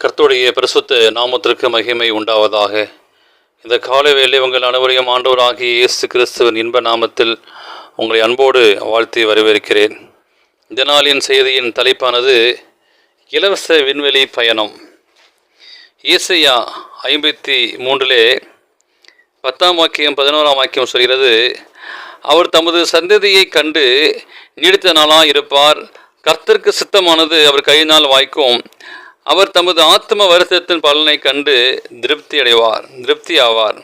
கர்த்தருடைய பரிசுத்த நாமத்திற்கு மகிமை உண்டாவதாக. இந்த காலை வேளை உங்கள் அனைவரையும் ஆண்டவராகிய இயேசு கிறிஸ்துவின் இன்ப நாமத்தில் உங்களை அன்போடு வாழ்த்தி வரவேற்கிறேன். இந்த நாளின் செய்தியின் தலைப்பானது இலவச விண்வெளி பயணம். ஏசாயா 53 10 வாக்கியம் 11 வாக்கியம் சொல்கிறது, அவர் தமது சந்ததியை கண்டு நீடித்த நாளாக இருப்பார். கர்த்தருக்கு சித்தமானது அவர் கையினால் வாய்க்கும். அவர் தமது ஆத்ம வருத்தத்தின் பலனை கண்டு திருப்தி ஆவார்.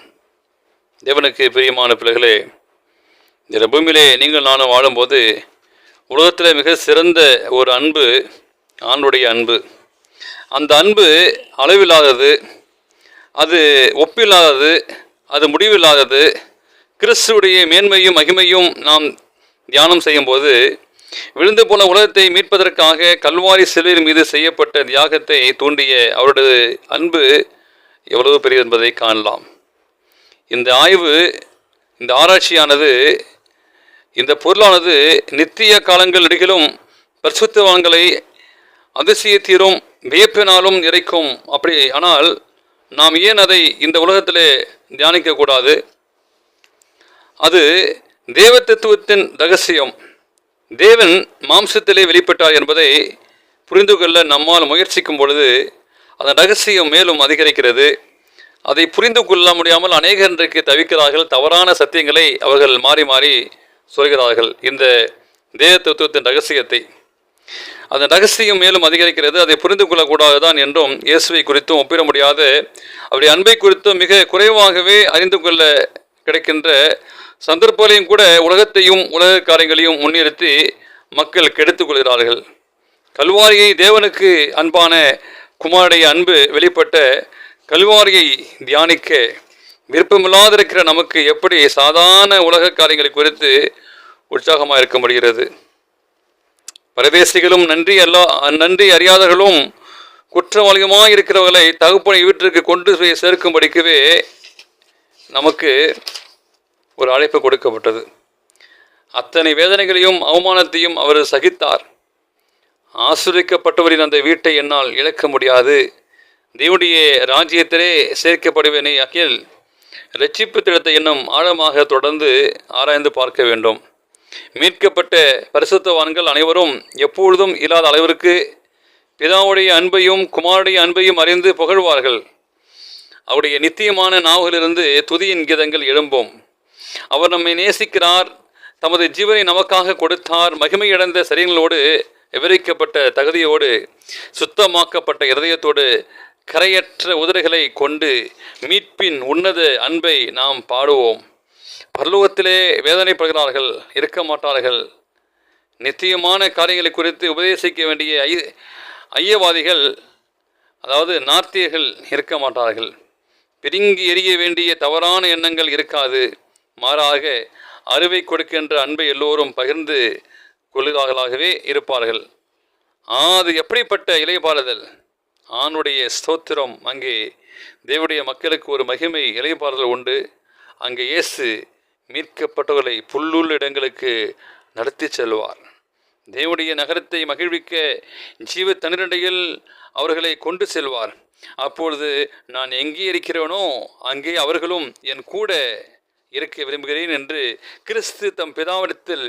தேவனுக்கு பிரியமான பிள்ளைகளே, இந்த பூமியிலே நீங்கள் நானும் வாழும்போது உலகத்தில் மிக சிறந்த ஒரு அன்பு ஆண்டுடைய அன்பு. அந்த அன்பு அளவில்லாதது, அது ஒப்பில்லாதது, அது முடிவில்லாதது. கிறிஸ்துவுடைய மேன்மையும் மகிமையும் நாம் தியானம் செய்யும்போது விழுந்து போன உலகத்தை மீட்பதற்காக கல்வாரி சிலுவையின் மீது செய்யப்பட்ட தியாகத்தை தூண்டிய அவருடைய அன்பு எவ்வளவு பெரியது என்பதை காணலாம். இந்த ஆய்வு, இந்த ஆராய்ச்சியானது, இந்த பொருளானது நித்திய காலங்கள் நெடுகிலும் பரிசுத்தவான்களை அதிசயத்தீரும் வியப்பினாலும் நிறைக்கும். அப்படி ஆனால் நாம் ஏன் அதை இந்த உலகத்திலே தியானிக்கக்கூடாது? அது தேவ தத்துவத்தின் ரகசியம். தேவன் மாம்சத்திலே வெளிப்பட்டார் என்பதை புரிந்து கொள்ள நம்மால் முயற்சிக்கும் பொழுது அதன் ரகசியம் மேலும் அதிகரிக்கிறது. அதை புரிந்து கொள்ள முடியாமல் அநேகர் இன்றைக்கு தவிக்கிறார்கள். தவறான சத்தியங்களை அவர்கள் மாறி மாறி சொல்கிறார்கள். இந்த தேவ தத்துவத்தின் ரகசியத்தை, அதன் ரகசியம் மேலும் அதிகரிக்கிறது. அதை புரிந்து கொள்ளக்கூடாதுதான் என்றும் இயேசுவை குறித்தும் ஒப்பிட முடியாத அவருடைய அன்பை குறித்தும் மிக குறைவாகவே அறிந்து கொள்ள கிடைக்கின்ற சந்தர்ப்பங்களையும் கூட உலகத்தையும் உலக காரியங்களையும் முன்னிறுத்தி மக்கள் கெடுத்துக் கொள்கிறார்கள். கல்வாரியை, தேவனுக்கு அன்பான குமாரனுடைய அன்பு வெளிப்பட்ட கல்வாரியை தியானிக்க விருப்பமில்லாதிருக்கிற நமக்கு எப்படி சாதாரண உலக காரியங்களை குறித்து உற்சாகமாக இருக்க முடிகிறது? பரதேசிகளும் நன்றி அறியாதவர்களும் குற்றவாளியுமாக இருக்கிறவர்களை தகப்பனை வீட்டிற்கு கொண்டு போய் சேர்க்கும்படிக்கவே நமக்கு ஒரு அழைப்பு கொடுக்கப்பட்டது. அத்தனை வேதனைகளையும் அவமானத்தையும் அவர் சகித்தார். ஆசிரியக்கப்பட்டவரின் அந்த வீட்டை என்னால் இழக்க முடியாது, தேவனுடைய ராஜ்யத்திலே சேர்க்கப்படுவேனே அகில் இரட்சிப்பு திட்டத்தை இன்னும் ஆழமாக தொடர்ந்து ஆராய்ந்து பார்க்க வேண்டும். மீட்கப்பட்ட பரிசுத்தவான்கள் அனைவரும் எப்பொழுதும் இல்லாத அளவிற்கு பிதாவுடைய அன்பையும் குமாரனுடைய அன்பையும் அறிந்து புகழ்வார்கள். அவருடைய நித்தியமான நாவுகளிலிருந்து துதியின் கீதங்கள் எழும்பும். அவர் நம்மை நேசிக்கிறார், தமது ஜீவனை நமக்காக கொடுத்தார். மகிமையடைந்த சரீரங்களோடு, விவரிக்கப்பட்ட தகுதியோடு, சுத்தமாக்கப்பட்ட இருதயத்தோடு, கரையற்ற உதடுகளை கொண்டு மீட்பின் உன்னத அன்பை நாம் பாடுவோம். பரலோகத்திலே வேதனைப்படுகிறார்கள், இருக்க மாட்டார்கள். நித்தியமான காரியங்களை குறித்து உபதேசிக்க வேண்டிய ஐயவாதிகள், அதாவது நார்த்தியர்கள் இருக்க மாட்டார்கள். பிரிங்கி எறிய வேண்டிய தவறான எண்ணங்கள் இருக்காது. மாறாக அறிவை கொடுக்கின்ற அன்பை எல்லோரும் பகிர்ந்து கொள்ளுதாகவே இருப்பார்கள். அது எப்படிப்பட்ட இளைப்பாறுதல்! ஆணுடைய ஸ்தோத்திரம்! அங்கே தேவனுடைய மக்களுக்கு ஒரு மகிமை இளைப்பாறுதல் உண்டு. அங்கே இயேசு மீட்கப்பட்டவர்களை புல்லுள்ள இடங்களுக்கு நடத்தி செல்வார். தேவனுடைய நகரத்தை மகிழ்விக்க ஜீவ தண்ணீரண்டையில் அவர்களை கொண்டு செல்வார். அப்பொழுது நான் எங்கே இருக்கிறேனோ அங்கே அவர்களும் என் கூட இருக்க விரும்புகிறேன் என்று கிறிஸ்து தம் பிதாவிடத்தில்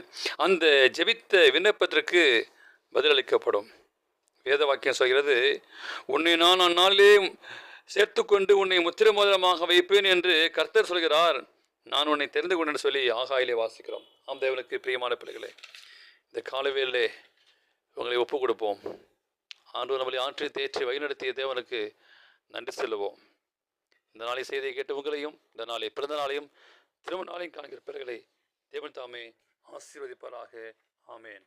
அந்த ஜெபித்த விண்ணப்பத்திற்கு பதிலளிக்கப்படும். வேத வாக்கியம் சொல்கிறது, உன்னை நான் அந்நாளிலே சேர்த்து கொண்டு உன்னை முத்திரை மோதிரமாக வைப்பேன் என்று கர்த்தர் சொல்கிறார். நான் உன்னை தெரிந்து கொண்டேன்னு சொல்லி ஆகாயிலே வாசிக்கிறோம். ஆம், தேவனுக்கு பிரியமான பிள்ளைகளே, இந்த காலவேளை உங்களை ஒப்பு கொடுப்போம். ஆண்டவர் நம்மளை ஆற்றி தேற்றி வழிநடத்திய தேவனுக்கு நன்றி செல்லுவோம். இந்த நாளை செய்தியை கேட்ட உங்களையும், இந்த நாளை பிறந்த நாளையும் திருமண நாளையும் காண்கிற பிறகுகளை தேவன் தாமே ஆசீர்வதிப்பாராக. ஆமேன்.